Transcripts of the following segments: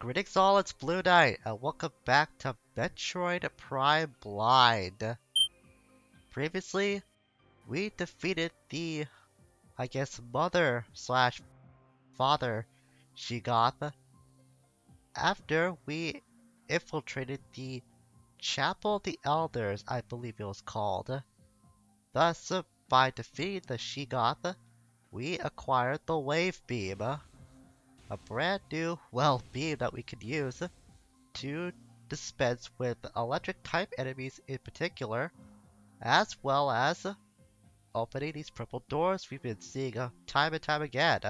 Greetings all, it's Blue Knight, and welcome back to Metroid Prime Blind. Previously, we defeated the, mother slash father Shigoth after we infiltrated the Chapel of the Elders, I believe it was called. Thus, by defeating the Shigoth, we acquired the Wave Beam, a brand new, beam that we could use to dispense with electric type enemies in particular, as well as opening these purple doors we've been seeing time and time again.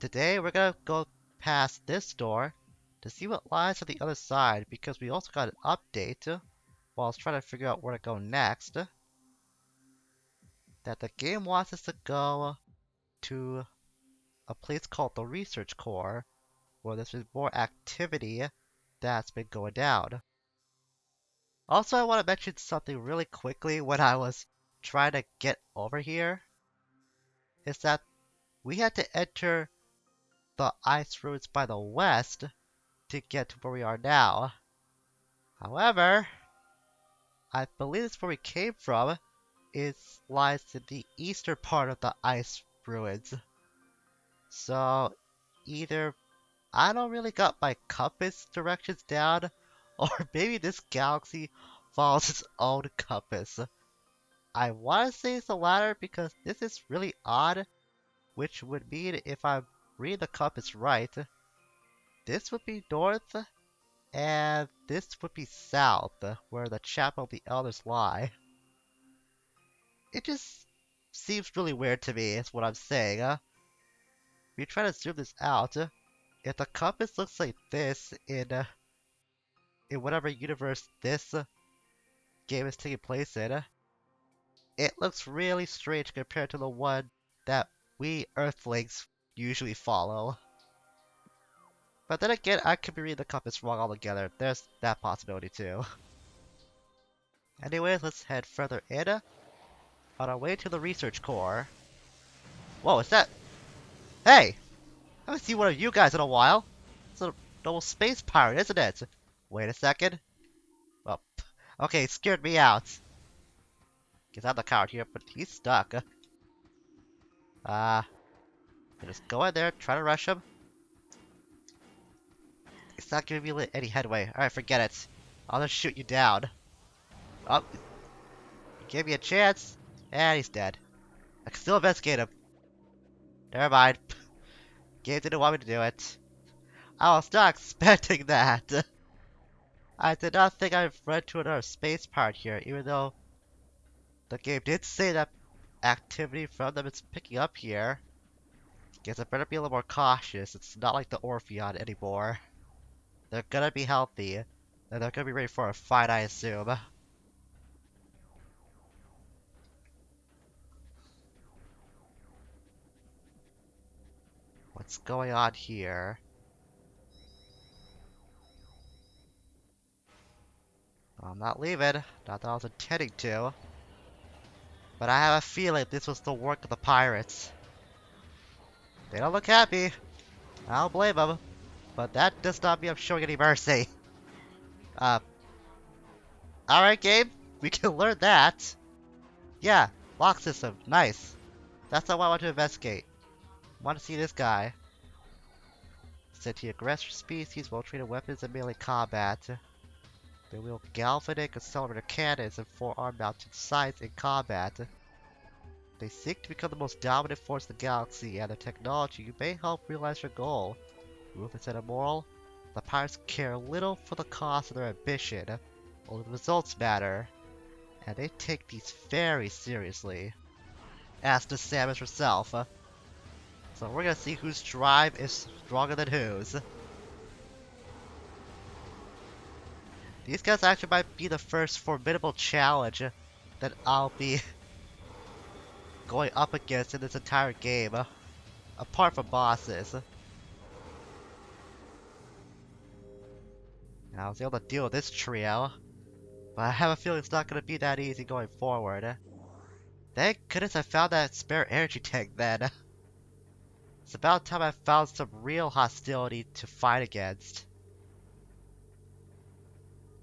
Today we're gonna go past this door to see what lies on the other side, because we also got an update while I was trying to figure out where to go next, that the game wants us to go to a place called the Research Core, where there's been more activity that's been going down. Also, I want to mention something really quickly when I was trying to get over here, is that we had to enter the ice routes by the west to get to where we are now. However, I believe this is where we came from. It lies in the eastern part of the ice ruins. So, either I don't really got my compass directions down, or maybe this galaxy follows its own compass. I want to say it's the latter because this is really odd, which would mean if I'm reading the compass right, this would be north, and this would be south, where the Chapel of the Elders lie. It just seems really weird to me, is what I'm saying. If you try to zoom this out, if the compass looks like this in whatever universe this game is taking place in, it looks really strange compared to the one that we Earthlings usually follow. But then again, I could be reading the compass wrong altogether. There's that possibility too. Anyways, let's head further in on our way to the research core. Whoa, is that? Hey! I haven't seen one of you guys in a while. It's a double space pirate, isn't it? Wait a second. Well, okay, scared me out. Guess I'm the coward here, but he's stuck. Just go in there, try to rush him. It's not giving me any headway. Alright, forget it. I'll just shoot you down. Oh, he gave me a chance, and he's dead. I can still investigate him. Never mind. Game didn't want me to do it. I was not expecting that. I did not think I'd run to another space part here, even though the game did say that activity from them is picking up here. Guess I better be a little more cautious. It's not like the Orpheon anymore. They're gonna be healthy, and they're gonna be ready for a fight, I assume. What's going on here? I'm not leaving. Not that I was intending to. But I have a feeling this was the work of the pirates. They don't look happy. I don't blame them. But that does not mean I'm showing any mercy. Alright game, we can learn that. Yeah, lock system, nice. That's not what I want to investigate. I want to see this guy. Said to aggressor species, well-trained weapons and melee combat. They wield galvanic accelerator cannons and forearm mounted sights in combat. They seek to become the most dominant force in the galaxy, and their technology may help realize their goal. Ruthless and immoral, the pirates care little for the cost of their ambition. Only the results matter, and they take these very seriously. As does Samus herself. So we're gonna see whose drive is stronger than whose. These guys actually might be the first formidable challenge that I'll be going up against in this entire game, apart from bosses. And I was able to deal with this trio, but I have a feeling it's not going to be that easy going forward. Thank goodness I found that spare energy tank then. It's about time I found some real hostility to fight against.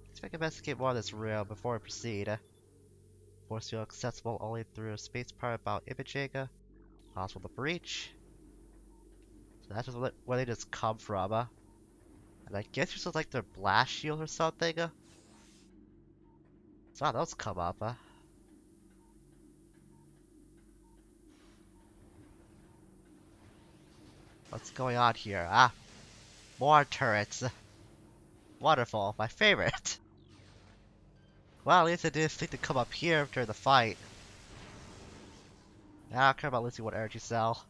Let's make investigate more of this room before we proceed. Force field accessible only through space powered about imaging. Possible to breach. So that's just where they just come from. And I guess you're supposed to like their blast shield or something. So those come up. What's going on here? Ah, more turrets. Wonderful, my favorite. Well, at least I didn't think to come up here during the fight. I don't care about losing one energy cell.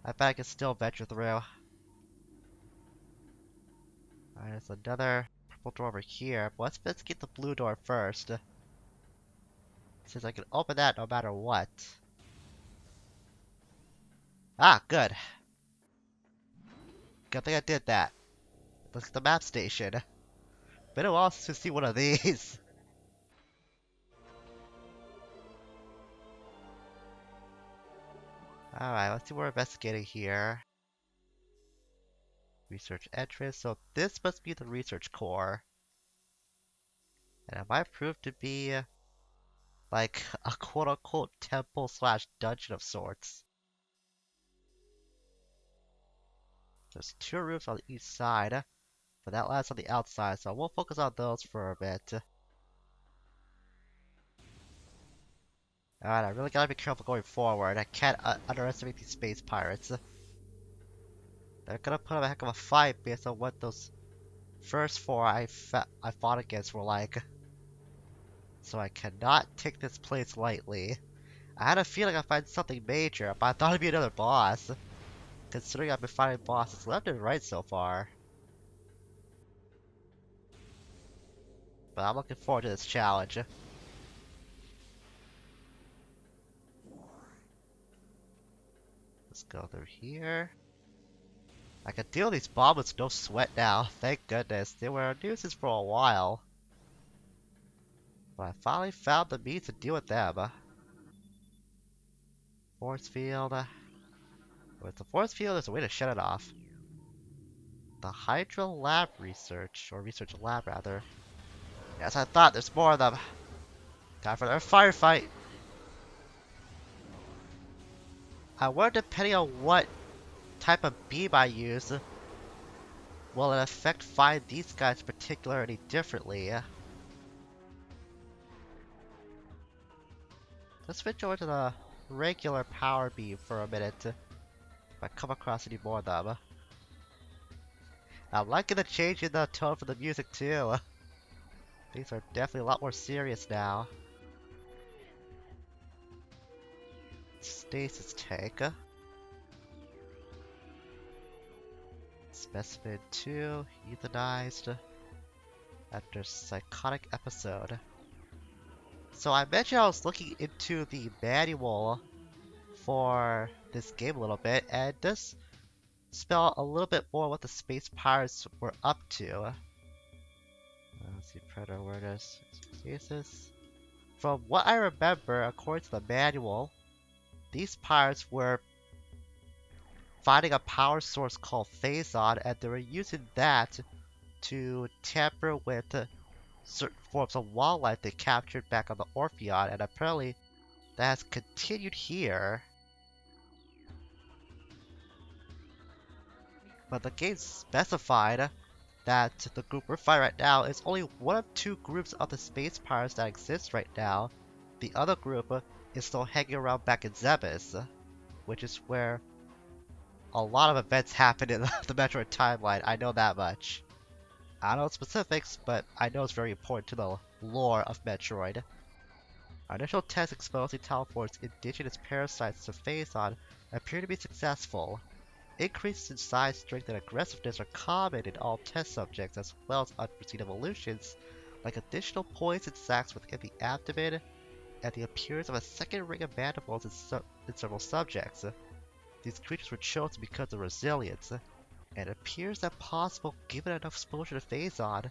I bet I can still venture through. Alright, there's another purple door over here. But let's investigate the blue door first. Since I can open that no matter what. Ah, good. Good thing I did that. Let's get the map station. Been a while since we've seen one of these. Alright, let's see what we're investigating here. Research entrance, so this must be the research core. And it might prove to be like a quote-unquote temple slash dungeon of sorts. There's two rooms on each side, but that last on the outside, so we'll focus on those for a bit. Alright, I really gotta be careful going forward. I can't underestimate these space pirates. They're gonna put up a heck of a fight based on what those first four I fought against were like. So I cannot take this place lightly. I had a feeling I'd find something major, but I thought it'd be another boss. Considering I've been fighting bosses left and right so far. But I'm looking forward to this challenge. Let's go through here. I can deal with these bombs with no sweat now, thank goodness. They were a nuisance for a while. But I finally found the means to deal with them. Force field. With the force field, there's a way to shut it off. The Hydra Lab Research, or Research Lab rather. Yes, I thought there's more of them. Time for their firefight. I wonder, depending on what type of beam I use, will it affect find these guys particularly differently. Let's switch over to the regular power beam for a minute. If I come across any more of them. I'm liking the change in the tone for the music too. These are definitely a lot more serious now. Stasis tank. Specimen 2, euthanized after psychotic episode. So I mentioned I was looking into the manual for this game a little bit, and it does spell a little bit more what the space pirates were up to. Let's see, predator awareness, stasis. From what I remember, according to the manual, these pirates were finding a power source called Phazon, and they were using that to tamper with certain forms of wildlife they captured back on the Orpheon, and apparently that has continued here. But the game specified that the group we're fighting right now is only one of two groups of the space pirates that exist right now. The other group is still hanging around back in Zebes, which is where a lot of events happen in the Metroid timeline, I know that much. I don't know specifics, but I know it's very important to the lore of Metroid. Our initial tests exposing Tallon IV's indigenous parasites to Phazon appear to be successful. Increases in size, strength, and aggressiveness are common in all test subjects, as well as unforeseen evolutions, like additional poison sacs within the abdomen, and the appearance of a second ring of mandibles in several subjects. These creatures were chosen because of their resilience, and it appears that possible given enough exposure to Phazon,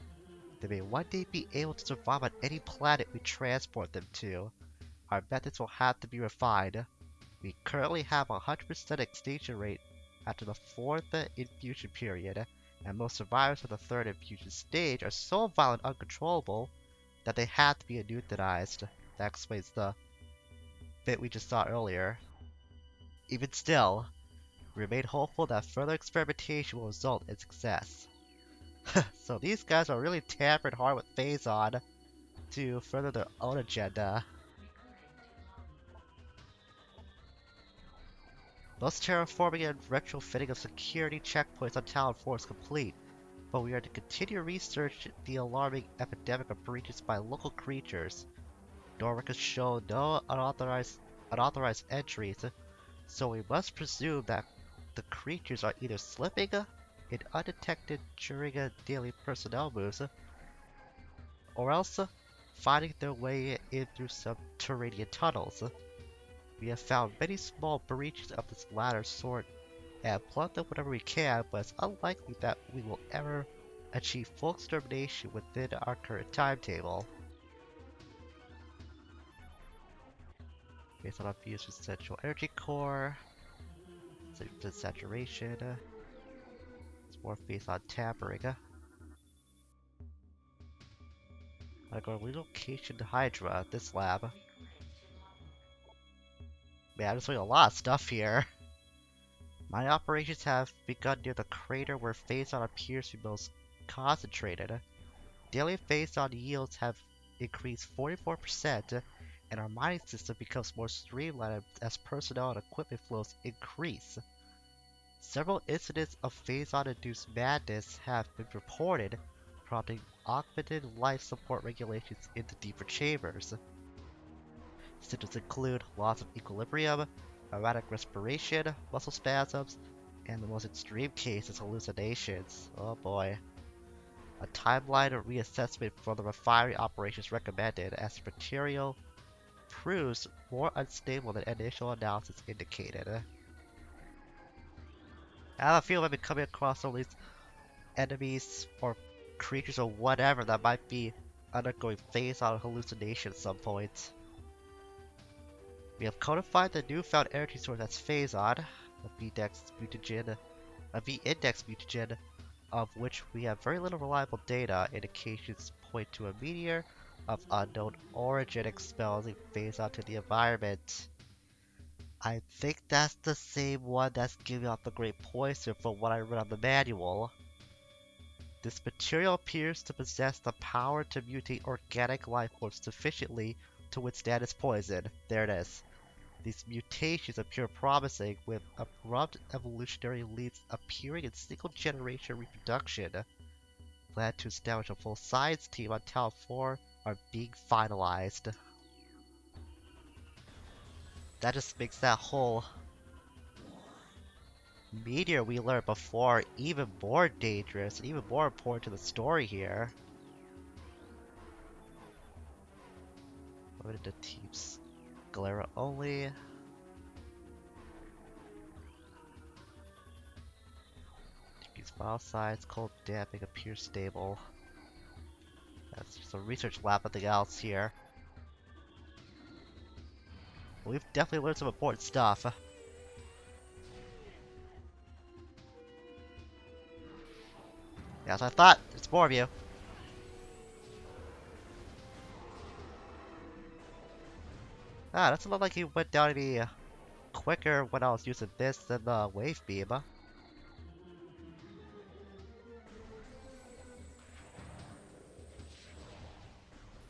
they may one day be able to survive on any planet we transport them to. Our methods will have to be refined. We currently have a 100% extinction rate after the 4th infusion period, and most survivors of the 3rd infusion stage are so violent and uncontrollable that they have to be euthanized. That explains the bit we just saw earlier. Even still, we remain hopeful that further experimentation will result in success. So these guys are really tampering hard with Phazon to further their own agenda. Most terraforming and retrofitting of security checkpoints on Tallon IV is complete, but we are to continue research the alarming epidemic of breaches by local creatures. Nor records show no unauthorized entries, so we must presume that the creatures are either slipping in undetected during daily personnel moves, or else finding their way in through subterranean tunnels. We have found many small breaches of this latter sort and plug them whenever we can, but it's unlikely that we will ever achieve full extermination within our current timetable. Based on our views with central energy core, saturation, it's more based on tampering. I go relocation to Hydra, this lab. Man, I'm just doing a lot of stuff here. My operations have begun near the crater where Phazon appears to be most concentrated. Daily Phazon yields have increased 44%, and our mining system becomes more streamlined as personnel and equipment flows increase. Several incidents of Phazon-induced madness have been reported, prompting augmented life support regulations into deeper chambers. Symptoms include loss of equilibrium, erratic respiration, muscle spasms, and the most extreme cases, hallucinations. Oh boy. A timeline reassessment for the refinery operations recommended as the material proves more unstable than initial analysis indicated. I have a feeling I've been coming across all these enemies or creatures or whatever that might be undergoing Phazon hallucination at some point. We have codified the newfound energy source as Phazon, a V-index mutagen, of which we have very little reliable data. Indications point to a meteor of unknown origin expelling Phazon to the environment. I think that's the same one that's giving off the great poison from what I read on the manual. This material appears to possess the power to mutate organic life forms sufficiently to withstand its poison. There it is. These mutations appear promising, with abrupt evolutionary leads appearing in single-generation reproduction. Plans to establish a full science team on Tallon IV are being finalized. That just makes that whole meteor we learned before even more dangerous and even more important to the story here. Limited to teams. Galera only. Decrease file size, cold damping appears stable. That's just a research lab, nothing else here. We've definitely learned some important stuff. Yeah, so I thought. There's more of you. Ah, doesn't look like he went down any quicker when I was using this than the wave beam.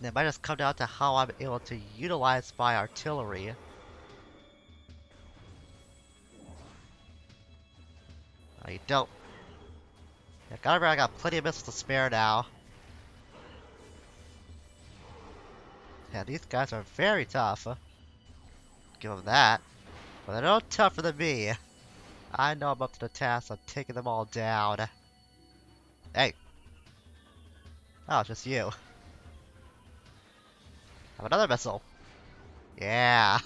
It might just come down to how I'm able to utilize my artillery. No, you don't. Yeah, gotta remember I got plenty of missiles to spare now. Yeah, these guys are very tough. Give them that. But they're no tougher than me. I know I'm up to the task of taking them all down. Hey. Oh, it's just you. Have another missile. Yeah.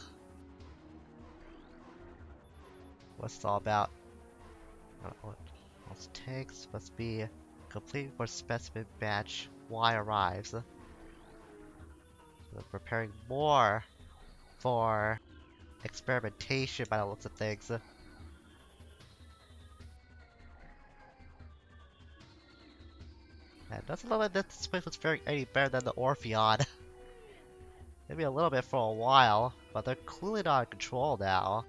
What's it all about? Those tanks must be complete before specimen batch Y arrives. So they're preparing more for experimentation by the looks of things. And doesn't look like this place was faring any better than the Orpheon. Maybe a little bit for a while, but they're clearly not in control now.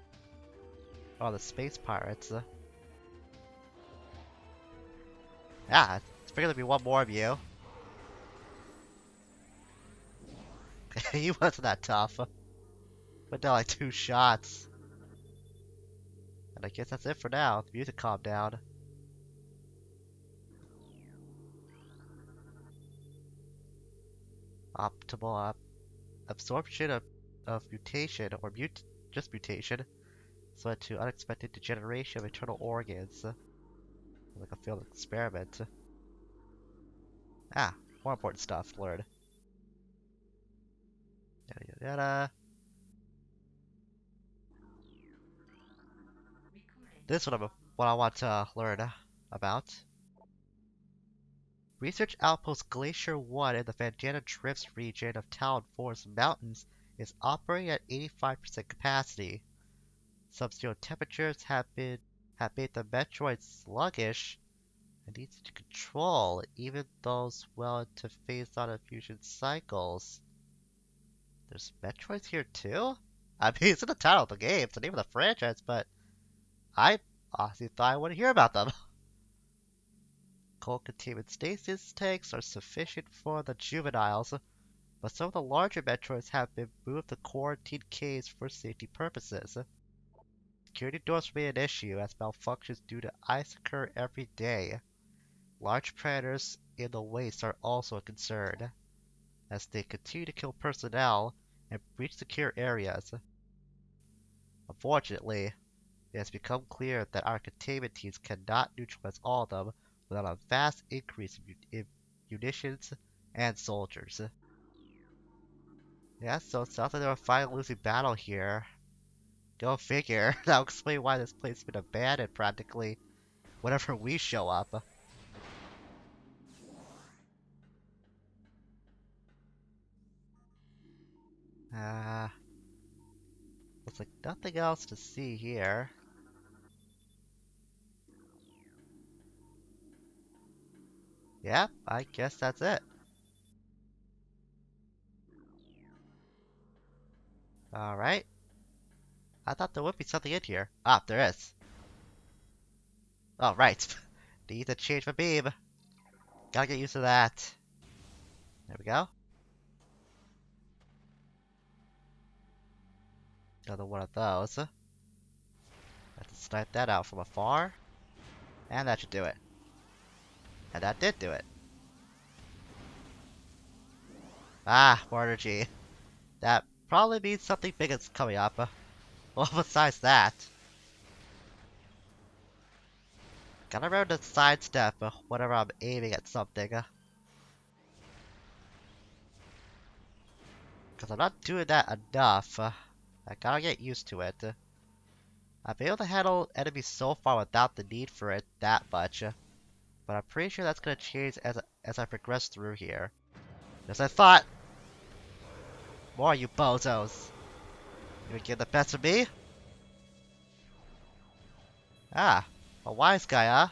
Oh, the space pirates. Yeah, it's figured there'd be one more of you. He wasn't that tough. But now like 2 shots. And I guess that's it for now. The music calmed down. Optimal absorption of mutation, or just mutation, so led to unexpected degeneration of internal organs. Like a failed experiment. Ah, more important stuff learned. Yada yada yada. This is what I want to learn about. Research Outpost Glacier 1 in the Vandana Drifts region of Tallon IV's mountains is operating at 85% capacity. Sub-zero temperatures have made the Metroid sluggish and easy to control, even those well into phase-on infusion cycles. There's Metroids here too? I mean, it's in the title of the game, it's the name of the franchise, but I honestly thought I wouldn't hear about them. Cold containment stasis tanks are sufficient for the juveniles, but some of the larger Metroids have been moved to quarantine caves for safety purposes. Security doors remain an issue as malfunctions due to ice occur every day. Large predators in the waste are also a concern, as they continue to kill personnel and breach secure areas. Unfortunately, it has become clear that our containment teams cannot neutralize all of them without a vast increase in munitions and soldiers. Yeah, so it sounds like they're finally losing battle here. Go figure. That'll explain why this place has been abandoned practically whenever we show up. Looks like nothing else to see here. Yep, I guess that's it. Alright. I thought there would be something in here. Ah, there is. Oh, right. Need to change my beam. Gotta get used to that. There we go. Another one of those. Have to snipe that out from afar. And that should do it. And that did do it. Ah, more energy. That probably means something big is coming up. Well, besides that. Gotta remember to sidestep whenever I'm aiming at something. Because I'm not doing that enough. I gotta get used to it. I've been able to handle enemies so far without the need for it that much. But I'm pretty sure that's gonna change as I progress through here. As I thought! More you bozos! You gonna get the best of me? Ah, a wise guy, huh?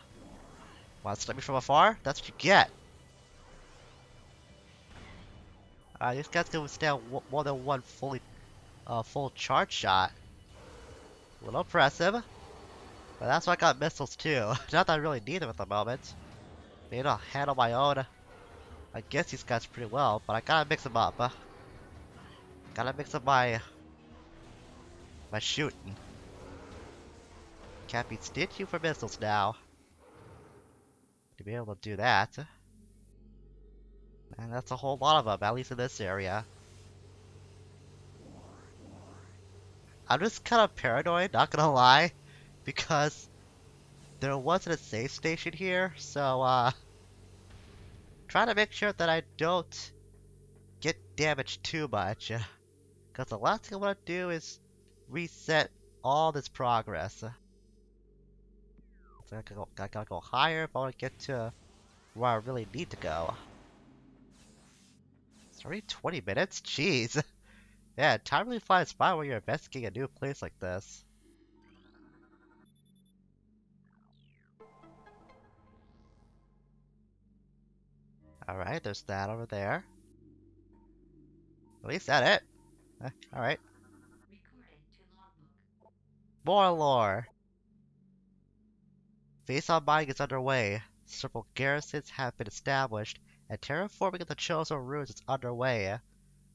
Wanna snipe me from afar? That's what you get! These guys can withstand more than one full charge shot. A little impressive. But that's why I got missiles too. Not that I really need them at the moment. Maybe I'll handle my own. I guess these guys pretty well, but I gotta mix them up. Gotta mix up my shooting. Can't be stingy for missiles now. To be able to do that. And that's a whole lot of them, at least in this area. I'm just kind of paranoid, not gonna lie, because there wasn't a save station here, so trying to make sure that I don't get damaged too much. Because the last thing I want to do is reset all this progress. So I gotta go higher if I want to get to where I really need to go. It's already 20 minutes? Jeez. Yeah, time really flies by when you're investigating a new place like this. Alright, there's that over there. At least that it. Alright. More lore! Face-on mining is underway. Several garrisons have been established, and terraforming of the chosen ruins is underway.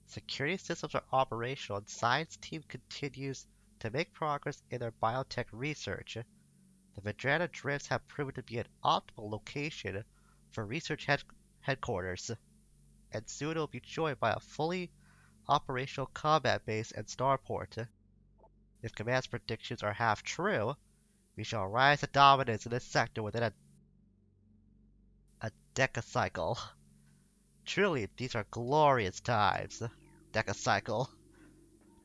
Security systems are operational, and science team continues to make progress in their biotech research. The Vedrana drifts have proven to be an optimal location for research headquarters, and soon it will be joined by a fully operational combat base and starport. If Command's predictions are half true, we shall rise to dominance in this sector within a decacycle. Truly, these are glorious times. Decacycle.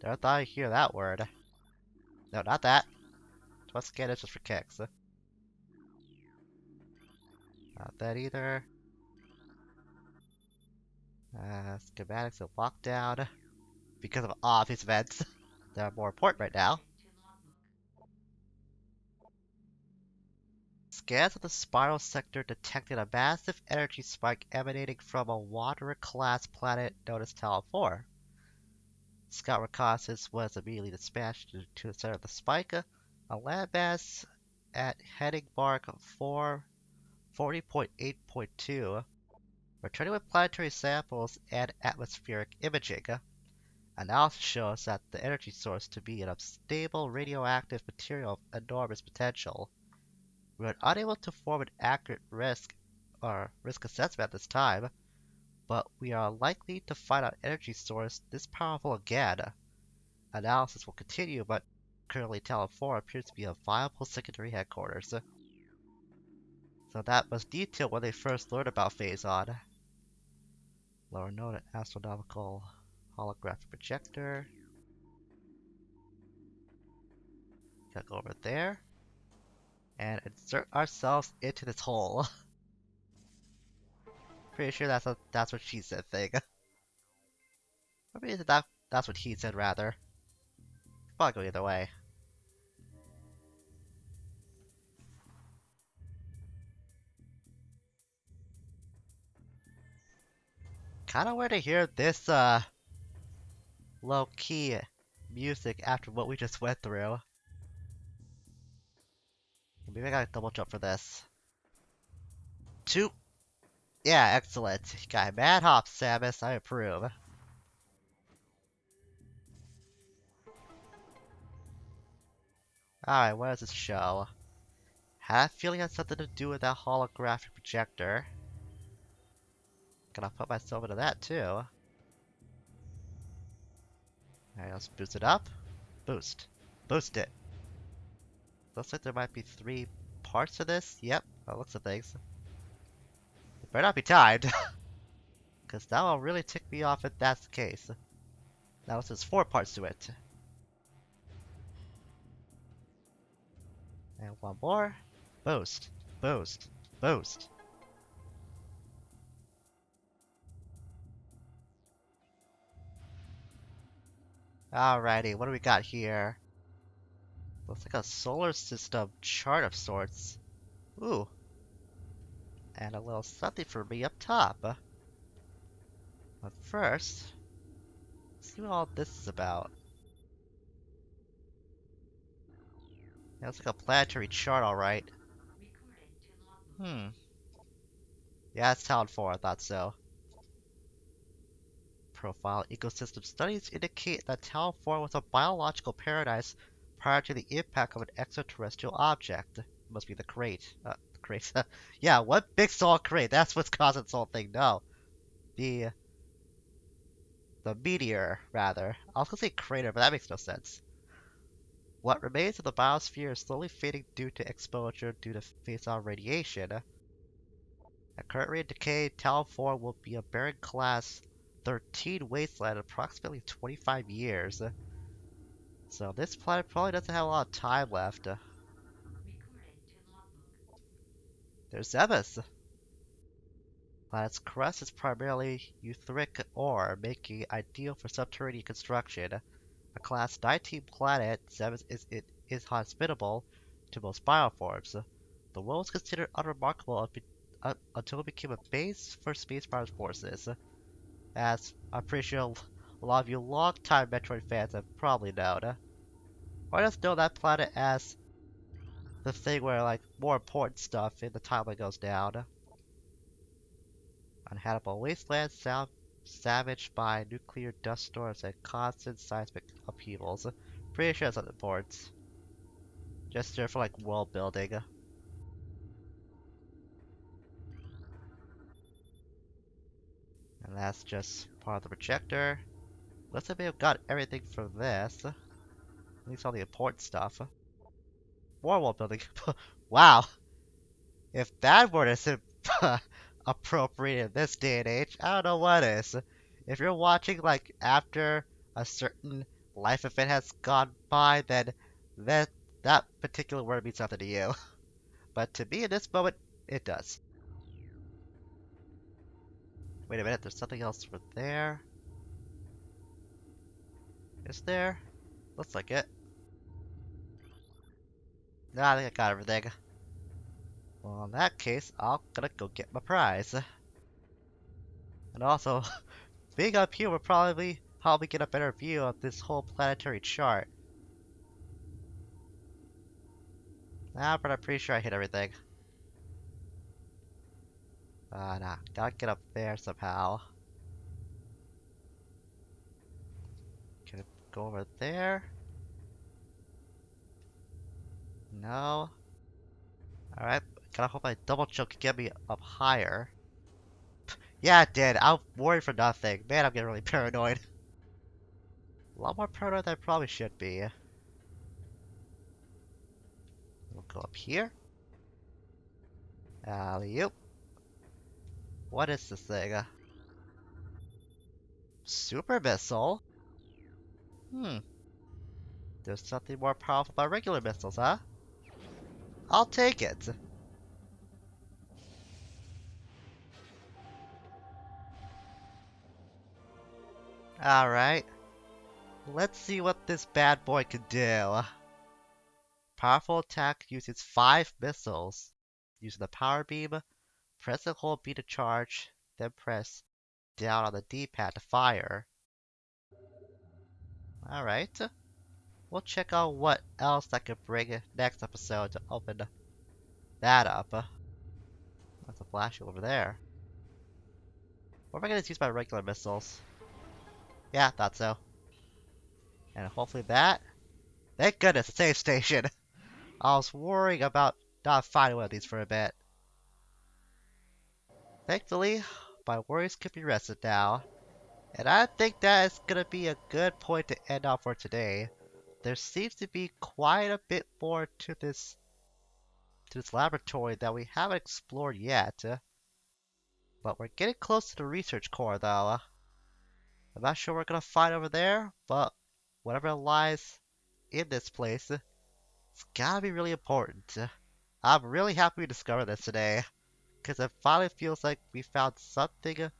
Never thought I'd hear that word. No, not that. Plus scan is just for kicks. Not that either. Schematics are locked down because of obvious events that are more important right now. Scans of the spiral sector detected a massive energy spike emanating from a Wanderer-class planet known as Tallon IV. Scout reconnaissance was immediately dispatched to the center of the spike, a landmass at heading mark 440.8.2, returning with planetary samples and atmospheric imaging. Analysis shows that the energy source to be an unstable radioactive material of enormous potential. We are unable to form an accurate risk assessment at this time, but we are likely to find an energy source this powerful again. Analysis will continue, but currently Tallon IV appears to be a viable secondary headquarters. So that was detailed when they first learned about Phazon. Lower node astronomical holographic projector. Gotta go over there and insert ourselves into this hole. Pretty sure that's what she said thing. Or maybe that's what he said rather. Probably go either way. Kinda weird to hear this low key music after what we just went through. Maybe I gotta double jump for this. Two. Yeah, excellent. You got mad hops, Samus. I approve. Alright, what does this show? Had a feeling it had something to do with that holographic projector. Gonna put myself into that too. Alright, let's boost it up. Boost. Boost it. Looks like there might be 3 parts to this. Yep, by the looks of things. It better not be timed. Because that will really tick me off if that's the case. Now there's 4 parts to it. And one more. Boost. Boost. Boost. Alrighty, what do we got here? Looks like a solar system chart of sorts. Ooh. And a little something for me up top. But first, let's see what all this is about. Yeah, it's like a planetary chart, alright. Yeah, it's Tallon IV, I thought so. Profile ecosystem studies indicate that Tallon IV was a biological paradise prior to the impact of an extraterrestrial object. It must be the crate. The crate. Yeah, what big solid crate? That's what's causing this whole thing. No. The meteor, rather. I was gonna say crater, but that makes no sense. What remains of the biosphere is slowly fading due to exposure due to phazon radiation. At current rate of decay, Tallon IV will be a barren class 13 wasteland in approximately 25 years. So this planet probably doesn't have a lot of time left. There's Samus. Planet's crust is primarily eutheric ore, making it ideal for subterranean construction. A Class 19 planet, Samus is hospitable to most bioforms. The world was considered unremarkable until it became a base for space forces. As I'm pretty sure a lot of you long-time Metroid fans have probably known. Or just know that planet as the thing where, like, more important stuff in the timeline goes down. Uninhabitable wasteland savaged by nuclear dust storms and constant seismic upheavals. Pretty sure that's something important. Just there for, like, world building. And that's just part of the projector. Looks like we've got everything from this. At least all the important stuff. More world building. Wow! If that word isn't appropriate in this day and age, I don't know what is. If you're watching like after a certain life event has gone by, then that that particular word means nothing to you. But to me in this moment, it does. Wait a minute, there's something else over there. Is there? Looks like it. Nah, I think I got everything. Well, in that case, I'm gonna go get my prize. And also, being up here will probably help me get a better view of this whole planetary chart. Ah, but I'm pretty sure I hit everything. Nah, gotta get up there somehow. Can I go over there? No. Alright, gotta hope my double jump can get me up higher. Yeah, it did. I'm worried for nothing. Man, I'm getting really paranoid. A lot more paranoid than I probably should be. We'll go up here. Alley-oop. What is this thing? Super missile? Hmm. There's something more powerful about regular missiles, huh? I'll take it. Alright. Let's see what this bad boy can do. Powerful attack uses 5 missiles. Using the power beam, press and hold B to charge, then press down on the D-pad to fire. Alright. We'll check out what else I can bring next episode to open that up. That's a flash over there. Or am I gonna use my regular missiles? Yeah, thought so. And hopefully that. Thank goodness, a save station. I was worrying about not finding one of these for a bit. Thankfully, my worries can be rested now. And I think that is gonna be a good point to end off for today. There seems to be quite a bit more to this laboratory that we haven't explored yet. But we're getting close to the research core though. I'm not sure what we're gonna find over there, but whatever lies in this place, it's gotta be really important. I'm really happy we discovered this today, because it finally feels like we found something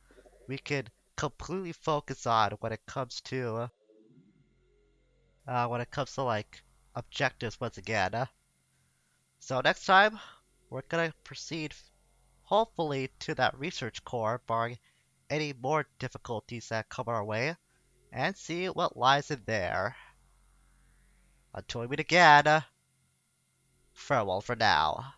we can completely focus on when it comes to like objectives once again. So next time, we're gonna proceed hopefully to that research core, barring any more difficulties that come our way, and see what lies in there. Until we meet again, farewell for now.